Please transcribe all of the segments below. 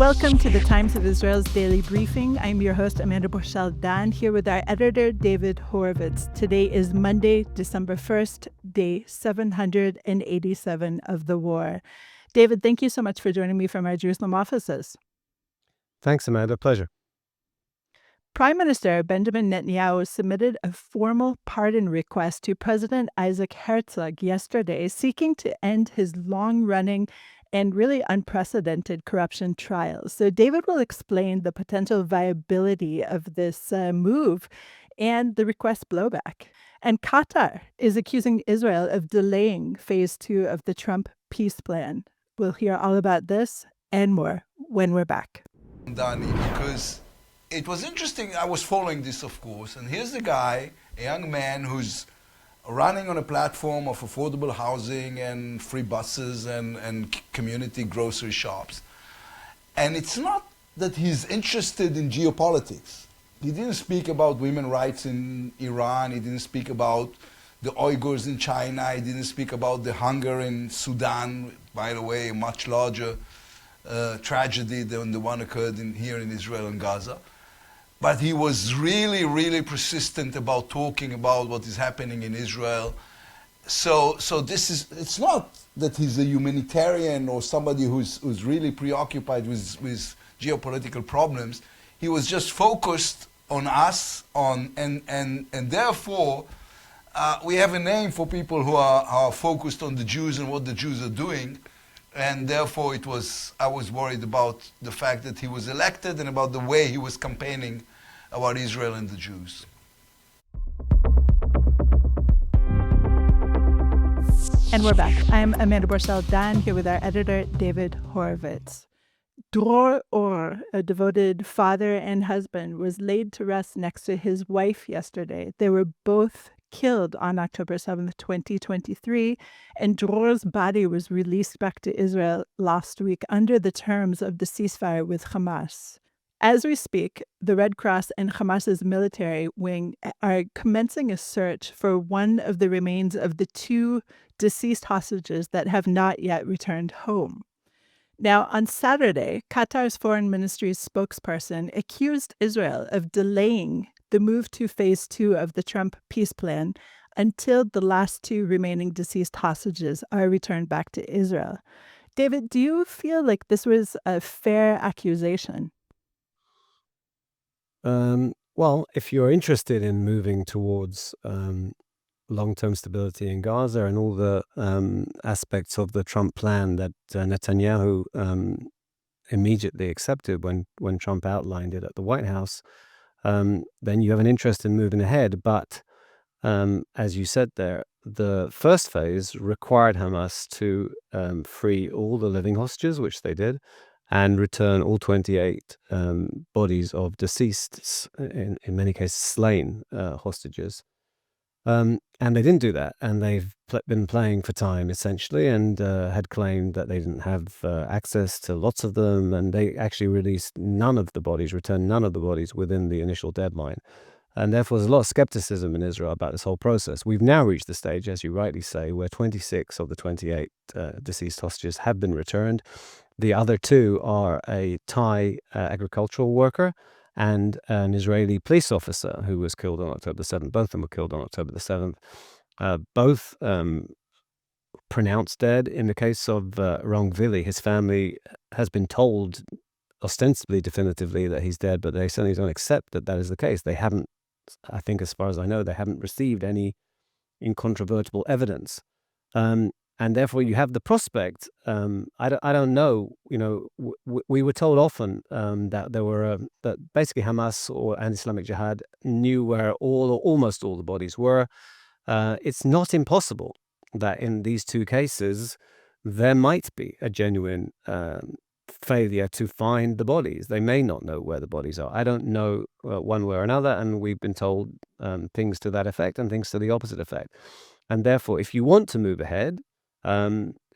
Welcome to the Times of Israel's Daily Briefing. I'm your host, Amanda Borschel-Dan, here with our editor, David Horovitz. Today is Monday, December 1st, day 787 of the war. David, thank you so much for joining me from our Jerusalem offices. Thanks, Amanda. Pleasure. Prime Minister Benjamin Netanyahu submitted a formal pardon request to President Isaac Herzog yesterday, seeking to end his long-running and really unprecedented corruption trials. So David will explain the potential viability of this move and the request blowback. And Qatar is accusing Israel of delaying phase 2 of the Trump peace plan. We'll hear all about this and more when we're back. Dani, because it was interesting. I was following this, of course, and here's the guy, a young man who's running on a platform of affordable housing and free buses and community grocery shops. And it's not that he's interested in geopolitics. He didn't speak about women's rights in Iran. He didn't speak about the Uyghurs in China. He didn't speak about the hunger in Sudan, by the way, a much larger tragedy than the one occurred here in Israel and Gaza. But he was really, really persistent about talking about what is happening in Israel. So it's not that he's a humanitarian or somebody who's really preoccupied with geopolitical problems. He was just focused on us, and therefore we have a name for people who are focused on the Jews and what the Jews are doing. And therefore I was worried about the fact that he was elected and about the way he was campaigning about Israel and the Jews. And we're back. I'm Amanda Borschel-Dan, here with our editor, David Horovitz. Dror Or, a devoted father and husband, was laid to rest next to his wife yesterday. They were both killed on October 7th, 2023, and Dror's body was released back to Israel last week under the terms of the ceasefire with Hamas. As we speak, the Red Cross and Hamas's military wing are commencing a search for one of the remains of the two deceased hostages that have not yet returned home. Now, on Saturday, Qatar's Foreign Ministry's spokesperson accused Israel of delaying the move to phase 2 of the Trump peace plan until the last two remaining deceased hostages are returned back to Israel. David, do you feel like this was a fair accusation? Well, if you're interested in moving towards long-term stability in Gaza and all the aspects of the Trump plan that Netanyahu immediately accepted when Trump outlined it at the White House, then you have an interest in moving ahead. But as you said there, the first phase required Hamas to free all the living hostages, which they did, and return all 28 bodies of deceased, in many cases slain hostages. And they didn't do that, and they've been playing for time, essentially, and had claimed that they didn't have access to lots of them, and they actually released returned none of the bodies within the initial deadline. And therefore, there's a lot of skepticism in Israel about this whole process. We've now reached the stage, as you rightly say, where 26 of the 28 deceased hostages have been returned. The other two are a Thai agricultural worker and an Israeli police officer who was killed on October the 7th. Both of them were killed on October the 7th. Both pronounced dead. In the case of Rongvili, his family has been told ostensibly definitively that he's dead, but they certainly don't accept that is the case. They haven't, I think as far as I know, they haven't received any incontrovertible evidence. And therefore, you have the prospect. I don't know. We were told often that basically Hamas or Islamic Jihad knew where all or almost all the bodies were. It's not impossible that in these two cases there might be a genuine failure to find the bodies. They may not know where the bodies are. I don't know one way or another, and we've been told things to that effect and things to the opposite effect. And therefore, if you want to move ahead,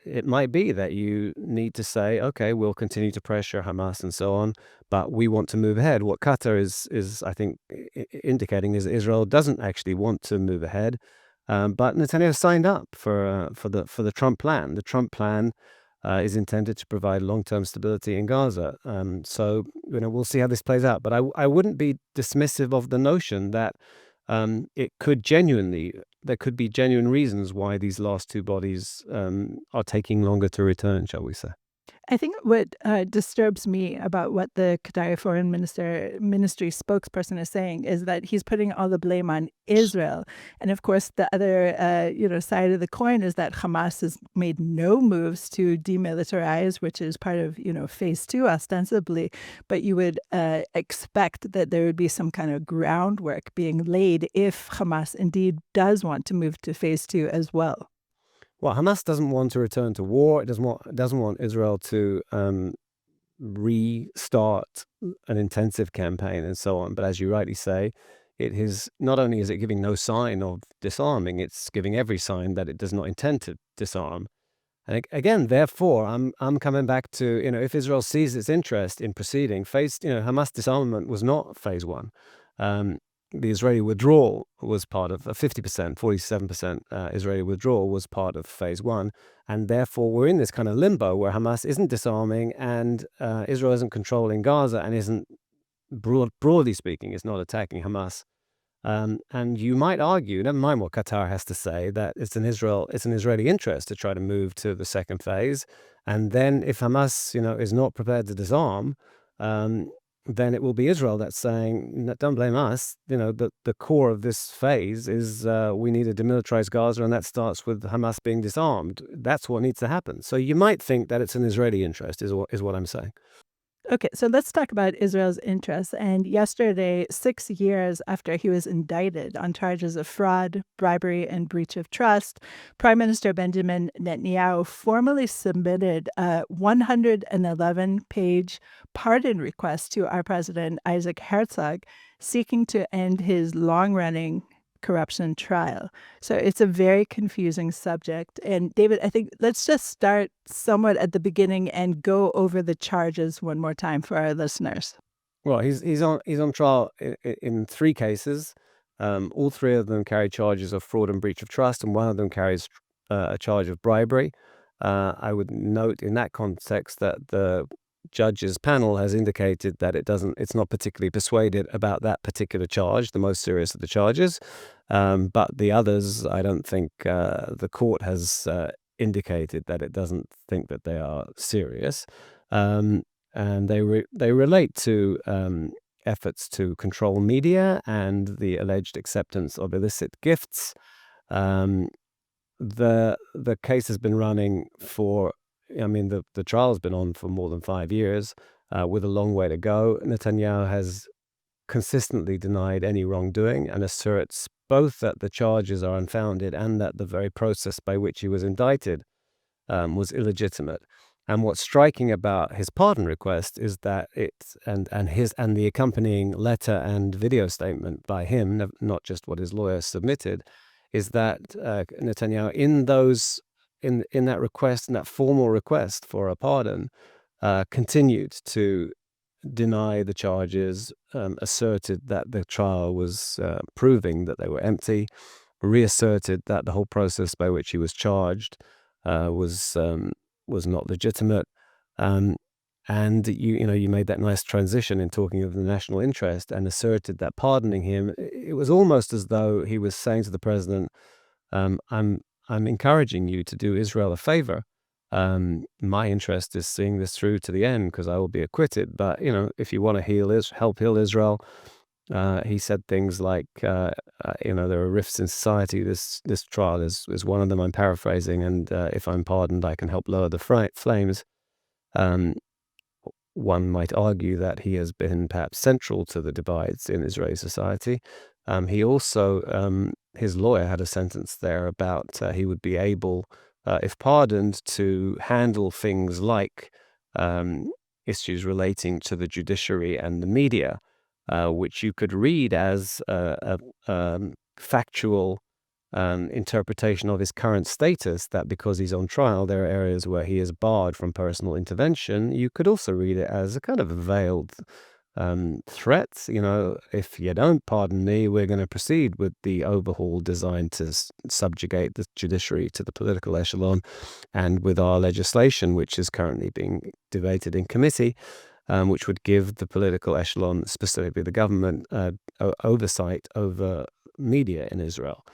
it might be that you need to say, okay, we'll continue to pressure Hamas and so on, but we want to move ahead. What Qatar is I think, indicating is that Israel doesn't actually want to move ahead, but Netanyahu signed up for the Trump plan. The Trump plan is intended to provide long-term stability in Gaza. So, we'll see how this plays out. But I wouldn't be dismissive of the notion that there could be genuine reasons why these last two bodies are taking longer to return, shall we say. I think what disturbs me about what the Qatari Foreign Ministry spokesperson is saying is that he's putting all the blame on Israel. And of course, the other side of the coin is that Hamas has made no moves to demilitarize, which is part of phase 2 ostensibly. But you would expect that there would be some kind of groundwork being laid if Hamas indeed does want to move to phase 2 as well. Well, Hamas doesn't want to return to war. It doesn't want Israel to restart an intensive campaign and so on. But as you rightly say, not only is it giving no sign of disarming, it's giving every sign that it does not intend to disarm. And again, therefore, I'm coming back to if Israel sees its interest in proceeding, Hamas disarmament was not phase 1. The Israeli withdrawal was part of 50%, 47% Israeli withdrawal was part of phase 1. And therefore, we're in this kind of limbo where Hamas isn't disarming and Israel isn't controlling Gaza and isn't, broadly speaking, is not attacking Hamas. And you might argue, never mind what Qatar has to say, that it's an Israeli interest to try to move to the second phase. And then if Hamas, is not prepared to disarm, then it will be Israel that's saying, don't blame us. The core of this phase is we need to demilitarize Gaza, and that starts with Hamas being disarmed. That's what needs to happen. So you might think that it's an Israeli interest, is what I'm saying. Okay, so let's talk about Israel's interests. And yesterday, 6 years after he was indicted on charges of fraud, bribery, and breach of trust, Prime Minister Benjamin Netanyahu formally submitted a 111-page pardon request to our President Isaac Herzog, seeking to end his long-running corruption trial. So it's a very confusing subject. And David, I think let's just start somewhat at the beginning and go over the charges one more time for our listeners. Well, he's on trial in 3 cases. All 3 of them carry charges of fraud and breach of trust, and one of them carries a charge of bribery. I would note in that context that the judge's panel has indicated that it's not particularly persuaded about that particular charge, the most serious of the charges. But the others, I don't think the court has indicated that it doesn't think that they are serious. And they relate to efforts to control media and the alleged acceptance of illicit gifts. The case has been running for, the trial's been on for more than 5 years, with a long way to go. Netanyahu has consistently denied any wrongdoing and asserts both that the charges are unfounded and that the very process by which he was indicted was illegitimate. And what's striking about his pardon request is that and the accompanying letter and video statement by him, not just what his lawyer submitted, is that Netanyahu in that request, in that formal request for a pardon, continued to deny the charges, asserted that the trial was proving that they were empty, reasserted that the whole process by which he was charged was not legitimate, and you made that nice transition in talking of the national interest and asserted that pardoning him, it was almost as though he was saying to the president, I'm encouraging you to do Israel a favor. My interest is seeing this through to the end because I will be acquitted. But, if you want to help heal Israel, he said things like, there are rifts in society. This trial is one of them. I'm paraphrasing. And if I'm pardoned, I can help lower the flames. One might argue that he has been perhaps central to the divides in Israeli society. He also, his lawyer had a sentence there about he would be able, if pardoned, to handle things like issues relating to the judiciary and the media, which you could read as a factual interpretation of his current status, that because he's on trial, there are areas where he is barred from personal intervention. You could also read it as a kind of veiled threats. If you don't pardon me, we're going to proceed with the overhaul designed to subjugate the judiciary to the political echelon, and with our legislation, which is currently being debated in committee, which would give the political echelon, specifically the government, oversight over media in Israel.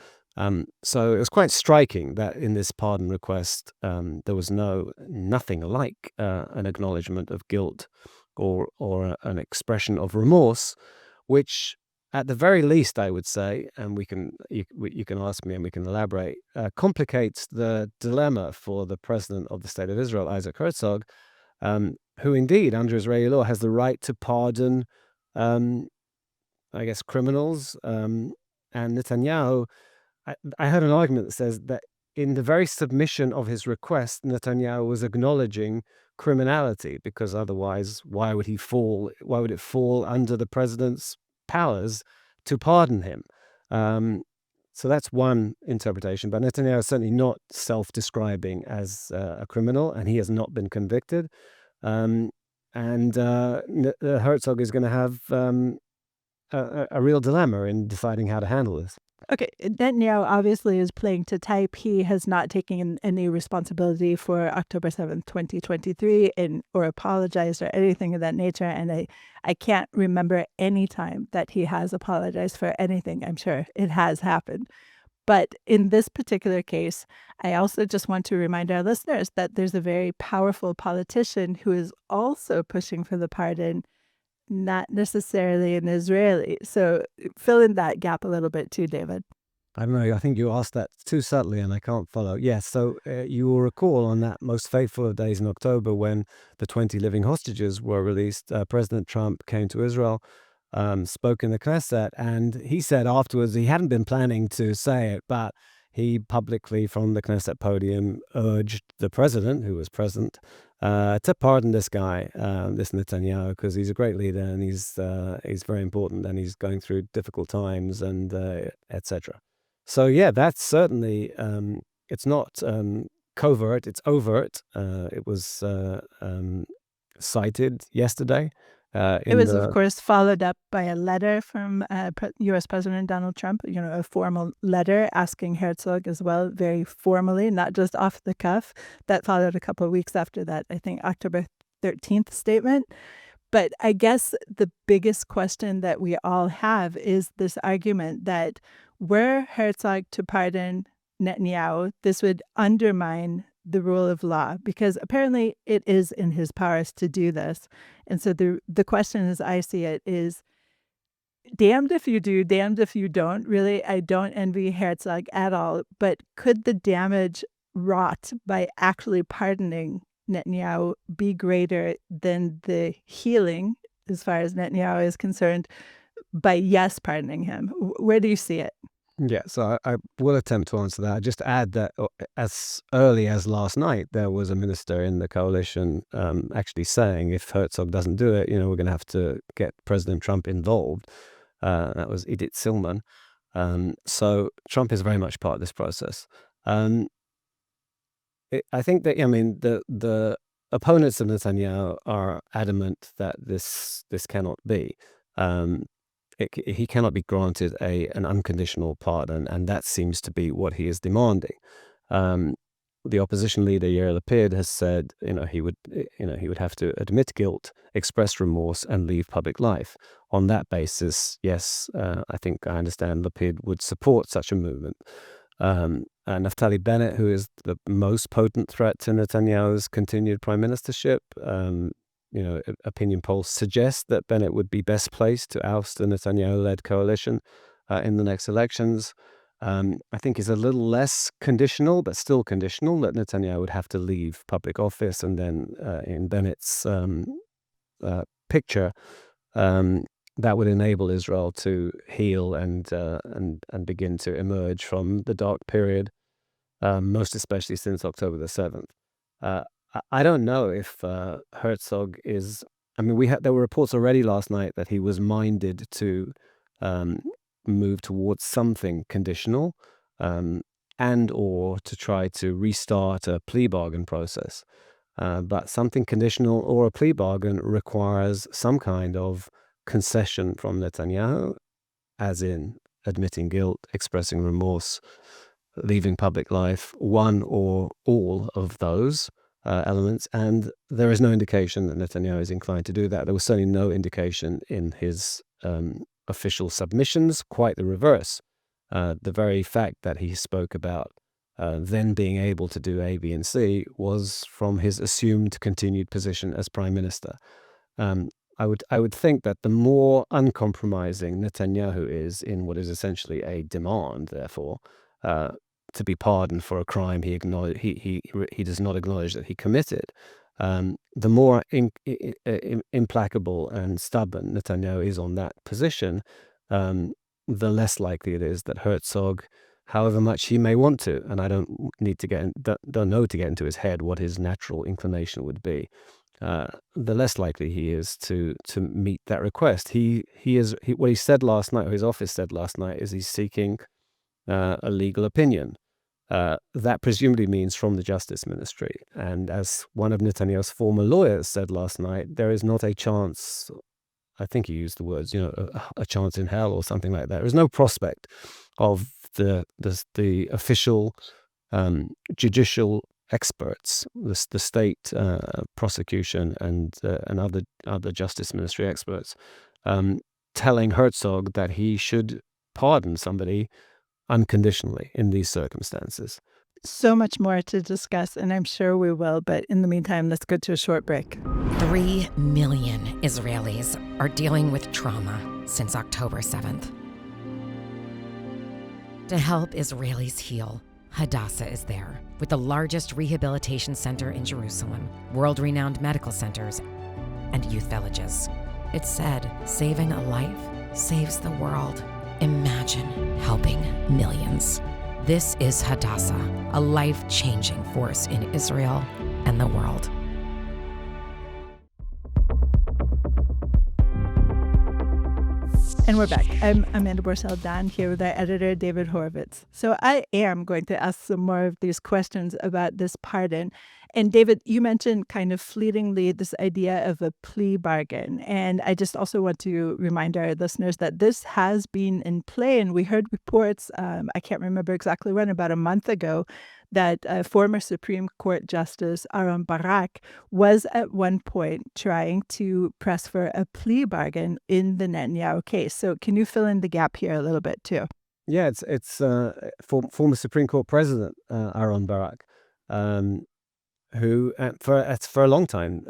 So it was quite striking that in this pardon request, there was nothing like an acknowledgement of guilt or an expression of remorse, which at the very least, I would say, and you can ask me and we can elaborate, complicates the dilemma for the president of the State of Israel, Isaac Herzog, who indeed, under Israeli law, has the right to pardon, criminals. And Netanyahu, I heard an argument that says that in the very submission of his request, Netanyahu was acknowledging criminality, because otherwise, why would it fall under the president's powers to pardon him? So that's one interpretation. But Netanyahu is certainly not self-describing as a criminal, and he has not been convicted. And Herzog is going to have a real dilemma in deciding how to handle this. Okay, Netanyahu obviously is playing to type. He has not taken any responsibility for October 7th, 2023, or apologized or anything of that nature. And I can't remember any time that he has apologized for anything. I'm sure it has happened. But in this particular case, I also just want to remind our listeners that there's a very powerful politician who is also pushing for the pardon, not necessarily an Israeli. So fill in that gap a little bit too, David. I don't know. I think you asked that too subtly and I can't follow. Yes, so you will recall on that most fateful of days in October when the 20 living hostages were released, President Trump came to Israel, spoke in the Knesset, and he said afterwards he hadn't been planning to say it, but he publicly from the Knesset podium urged the president, who was present, to pardon this guy, this Netanyahu, because he's a great leader and he's very important and he's going through difficult times and etc. So yeah, that's certainly it's not covert, it's overt. It was cited yesterday. It was, of course, followed up by a letter from U.S. President Donald Trump, a formal letter asking Herzog as well, very formally, not just off the cuff. That followed a couple of weeks after that, I think, October 13th statement. But I guess the biggest question that we all have is this argument that were Herzog to pardon Netanyahu, this would undermine the rule of law, because apparently it is in his powers to do this. And so the question, as I see it, is damned if you do, damned if you don't. Really, I don't envy Herzog at all. But could the damage wrought by actually pardoning Netanyahu be greater than the healing, as far as Netanyahu is concerned, by pardoning him? Where do you see it? Yeah, so I will attempt to answer that. Just add that as early as last night, there was a minister in the coalition actually saying if Herzog doesn't do it, we're going to have to get President Trump involved. That was Edith Silman. So Trump is very much part of this process. I think that, the opponents of Netanyahu are adamant that this cannot be. He cannot be granted an unconditional pardon, and that seems to be what he is demanding. The opposition leader Yair Lapid has said, he would have to admit guilt, express remorse, and leave public life. On that basis, yes, I think I understand Lapid would support such a movement. Naftali Bennett, who is the most potent threat to Netanyahu's continued prime ministership, opinion polls suggest that Bennett would be best placed to oust the Netanyahu-led coalition in the next elections. I think is a little less conditional, but still conditional, that Netanyahu would have to leave public office, and then in Bennett's picture, that would enable Israel to heal and begin to emerge from the dark period, most especially since October the 7th. I don't know if Herzog is. There were reports already last night that he was minded to move towards something conditional, and or to try to restart a plea bargain process. But something conditional or a plea bargain requires some kind of concession from Netanyahu, as in admitting guilt, expressing remorse, leaving public life, one or all of those elements. And there is no indication that Netanyahu is inclined to do that. There was certainly no indication in his official submissions, quite the reverse. The very fact that he spoke about then being able to do A, B, and C was from his assumed continued position as prime minister. I would think that the more uncompromising Netanyahu is in what is essentially a demand, therefore, to be pardoned for a crime he does not acknowledge that he committed, the more implacable and stubborn Netanyahu is on that position, the less likely it is that Herzog, however much he may want to, and I don't know to get into his head what his natural inclination would be, the less likely he is to meet that request. What he said last night, or his office said last night, is he's seeking a legal opinion. That presumably means from the Justice Ministry. And as one of Netanyahu's former lawyers said last night, there is not a chance, I think he used the words, a chance in hell or something like that. There is no prospect of the official judicial experts, the state prosecution and other Justice Ministry experts, telling Herzog that he should pardon somebody unconditionally in these circumstances. So much more to discuss, and I'm sure we will. But in the meantime, let's go to a short break. 3 million Israelis are dealing with trauma since October 7th. To help Israelis heal, Hadassah is there, with the largest rehabilitation center in Jerusalem, world-renowned medical centers, and youth villages. It's said, saving a life saves the world. Imagine helping millions. This is Hadassah, a life-changing force in Israel and the world. And we're back. I'm Amanda Borschel-Dan here with our editor, David Horovitz. So I am going to ask some more of these questions about this pardon. And David, you mentioned kind of fleetingly this idea of a plea bargain. And I just also want to remind our listeners that this has been in play. And we heard reports, I can't remember exactly when, about a month ago, that former Supreme Court Justice Aaron Barak was at one point trying to press for a plea bargain in the Netanyahu case. So can you fill in the gap here a little bit too? Yeah, it's former Supreme Court President Aaron Barak, who for a long time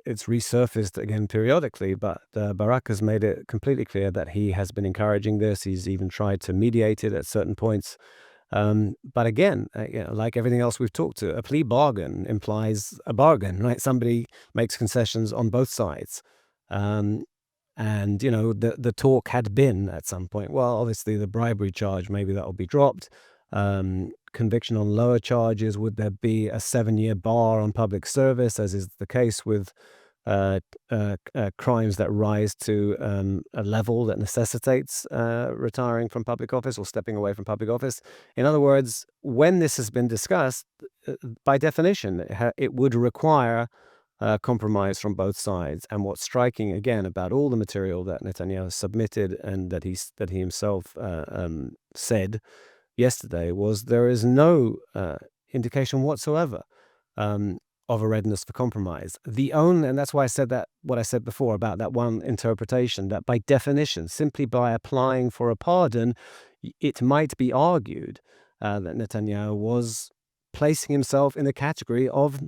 it's resurfaced again periodically, but Barak has made it completely clear that he has been encouraging this. He's even tried to mediate it at certain points. But again, like everything else we've talked to, a plea bargain implies a bargain, right? Somebody makes concessions on both sides. And, the talk had been at some point, well, obviously the bribery charge, maybe that will be dropped. Conviction on lower charges, would there be a 7-year bar on public service, as is the case with crimes that rise to a level that necessitates retiring from public office or stepping away from public office. In other words, when this has been discussed, by definition, it would require compromise from both sides. And what's striking, again, about all the material that Netanyahu submitted and that he himself said yesterday was there is no indication whatsoever of a readiness for compromise. And that's why I said that, what I said before about that one interpretation, that by definition, simply by applying for a pardon, it might be argued that Netanyahu was placing himself in the category of,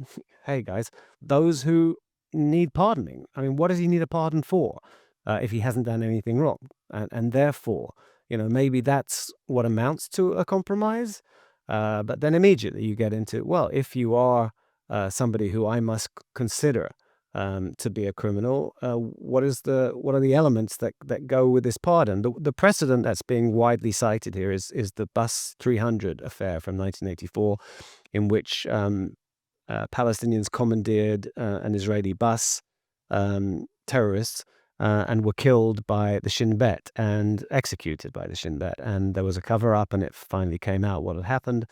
hey guys, those who need pardoning. I mean, what does he need a pardon for if he hasn't done anything wrong? And therefore, maybe that's what amounts to a compromise. But then immediately you get into, well, if you are somebody who I must consider to be a criminal, what are the elements that go with this pardon? The precedent that's being widely cited here is the Bus 300 affair from 1984, in which Palestinians commandeered an Israeli bus, terrorists, and were killed by the Shin Bet and executed by the Shin Bet. And there was a cover-up, and it finally came out what had happened.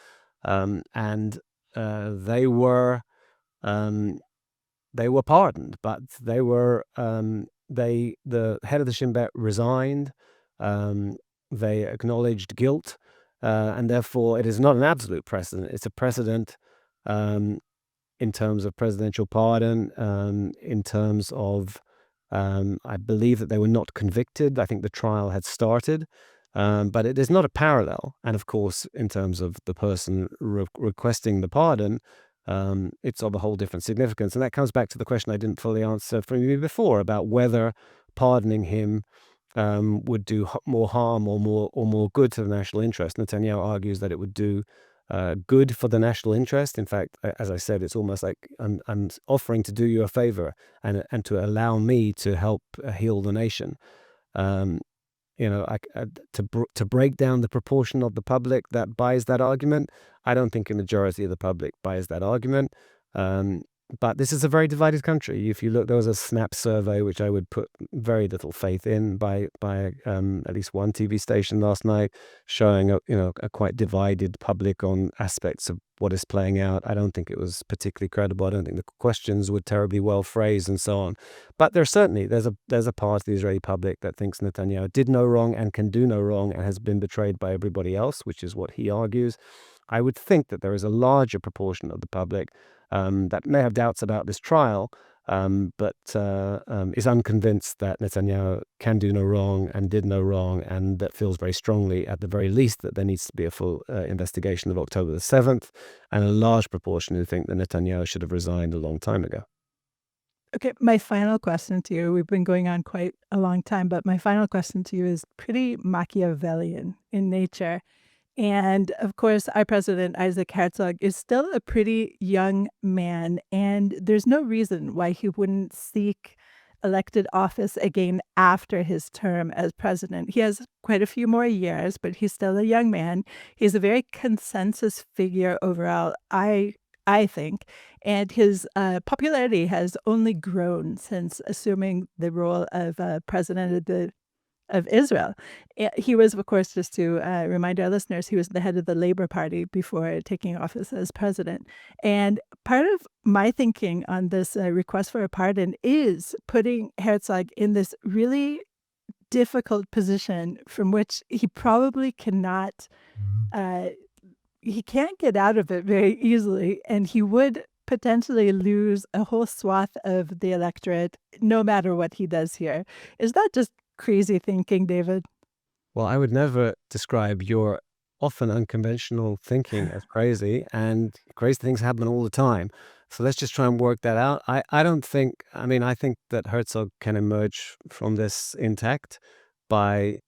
And they were pardoned, but they were the head of the Shin Bet resigned. They acknowledged guilt, and therefore it is not an absolute precedent. It's a precedent in terms of presidential pardon, in terms of, I believe that they were not convicted. I think the trial had started, but it is not a parallel. And of course, in terms of the person requesting the pardon, it's of a whole different significance. And that comes back to the question I didn't fully answer from you before about whether pardoning him would do more harm or more good to the national interest. Netanyahu argues that it would do good for the national interest. In fact, as I said, it's almost like I'm offering to do you a favor and to allow me to help heal the nation. To break down the proportion of the public that buys that argument, I don't think a majority of the public buys that argument. But this is a very divided country. If you look, there was a Snap survey, which I would put very little faith in, by at least one TV station last night, showing a quite divided public on aspects of what is playing out. I don't think it was particularly credible. I don't think the questions were terribly well phrased and so on. But there's a part of the Israeli public that thinks Netanyahu did no wrong and can do no wrong and has been betrayed by everybody else, which is what he argues. I would think that there is a larger proportion of the public that may have doubts about this trial, but is unconvinced that Netanyahu can do no wrong and did no wrong, and that feels very strongly, at the very least, that there needs to be a full investigation of October the 7th, and a large proportion who think that Netanyahu should have resigned a long time ago. Okay, my final question to you, we've been going on quite a long time, but my final question to you is pretty Machiavellian in nature. And of course, our president, Isaac Herzog, is still a pretty young man, and there's no reason why he wouldn't seek elected office again after his term as president. He has quite a few more years, but he's still a young man. He's a very consensus figure overall, I think, and his popularity has only grown since assuming the role of president of Israel. He was, of course, just to remind our listeners, he was the head of the Labour Party before taking office as president. And part of my thinking on this request for a pardon is putting Herzog in this really difficult position from which he probably cannot, he can't get out of it very easily, and he would potentially lose a whole swath of the electorate no matter what he does here. Is that just crazy thinking, David? Well, I would never describe your often unconventional thinking as crazy, and crazy things happen all the time. So let's just try and work that out. I think that Herzog can emerge from this intact by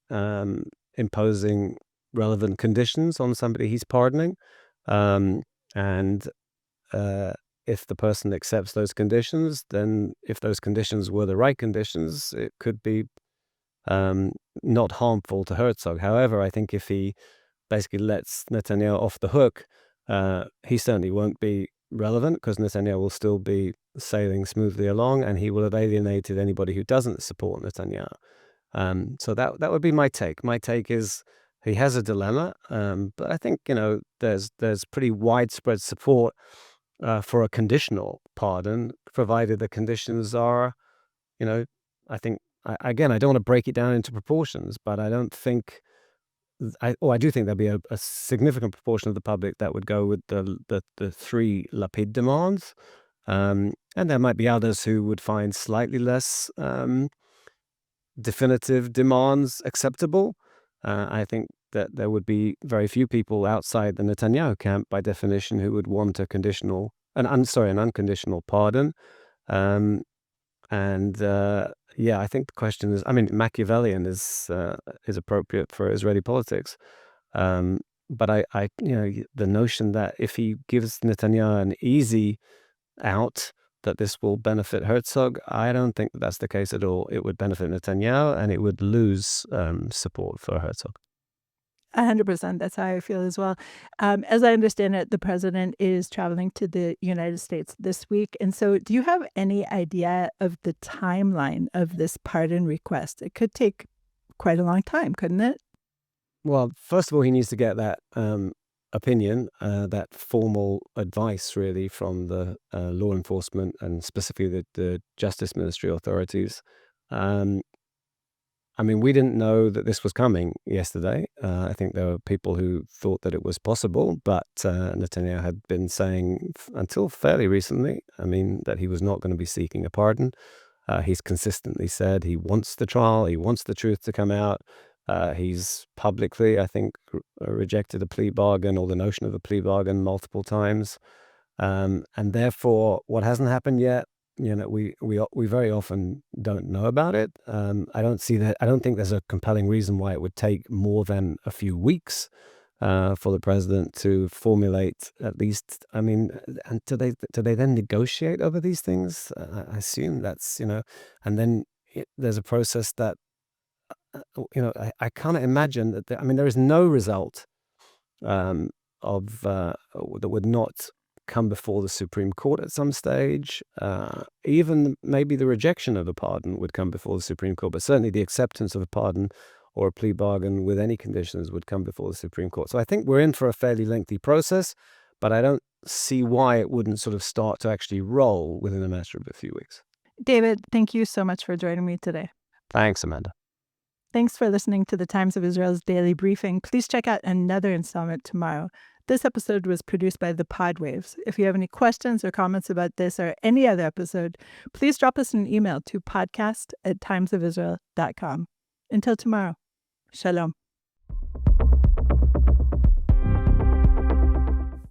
imposing relevant conditions on somebody he's pardoning. And if the person accepts those conditions, then if those conditions were the right conditions, it could be not harmful to Herzog. However, I think if he basically lets Netanyahu off the hook, he certainly won't be relevant, because Netanyahu will still be sailing smoothly along, and he will have alienated anybody who doesn't support Netanyahu. So that would be my take. My take is he has a dilemma, but I think there's pretty widespread support for a conditional pardon, provided the conditions are, I think. I don't want to break it down into proportions, but I don't think, I do think there'll be a significant proportion of the public that would go with the three Lapid demands, and there might be others who would find slightly less definitive demands acceptable. I think that there would be very few people outside the Netanyahu camp, by definition, who would want an unconditional pardon. I think the question is, Machiavellian is appropriate for Israeli politics. But the notion that if he gives Netanyahu an easy out, that this will benefit Herzog, I don't think that's the case at all. It would benefit Netanyahu, and it would lose support for Herzog. 100%. That's how I feel as well. As I understand it, the president is traveling to the United States this week. And so do you have any idea of the timeline of this pardon request? It could take quite a long time, couldn't it? Well, first of all, he needs to get that opinion, that formal advice, really, from the law enforcement and specifically the Justice Ministry authorities I mean, we didn't know that this was coming yesterday. I think there were people who thought that it was possible, but Netanyahu had been saying until fairly recently, I mean, that he was not going to be seeking a pardon. He's consistently said he wants the trial, he wants the truth to come out. He's publicly, I think, rejected a plea bargain or the notion of a plea bargain multiple times. And therefore, what hasn't happened yet, we very often don't know about it. I don't think there's a compelling reason why it would take more than a few weeks for the president to formulate at least. I mean, and do they then negotiate over these things? I assume that's and then there's a process that I can't imagine that. There is no result that would not come before the Supreme Court at some stage. Even maybe the rejection of a pardon would come before the Supreme Court, but certainly the acceptance of a pardon or a plea bargain with any conditions would come before the Supreme Court. So I think we're in for a fairly lengthy process, but I don't see why it wouldn't sort of start to actually roll within a matter of a few weeks. David, thank you so much for joining me today. Thanks, Amanda. Thanks for listening to the Times of Israel's Daily Briefing. Please check out another installment tomorrow. This episode was produced by the Podwaves. If you have any questions or comments about this or any other episode, please drop us an email to podcast@timesofisrael.com. Until tomorrow, shalom.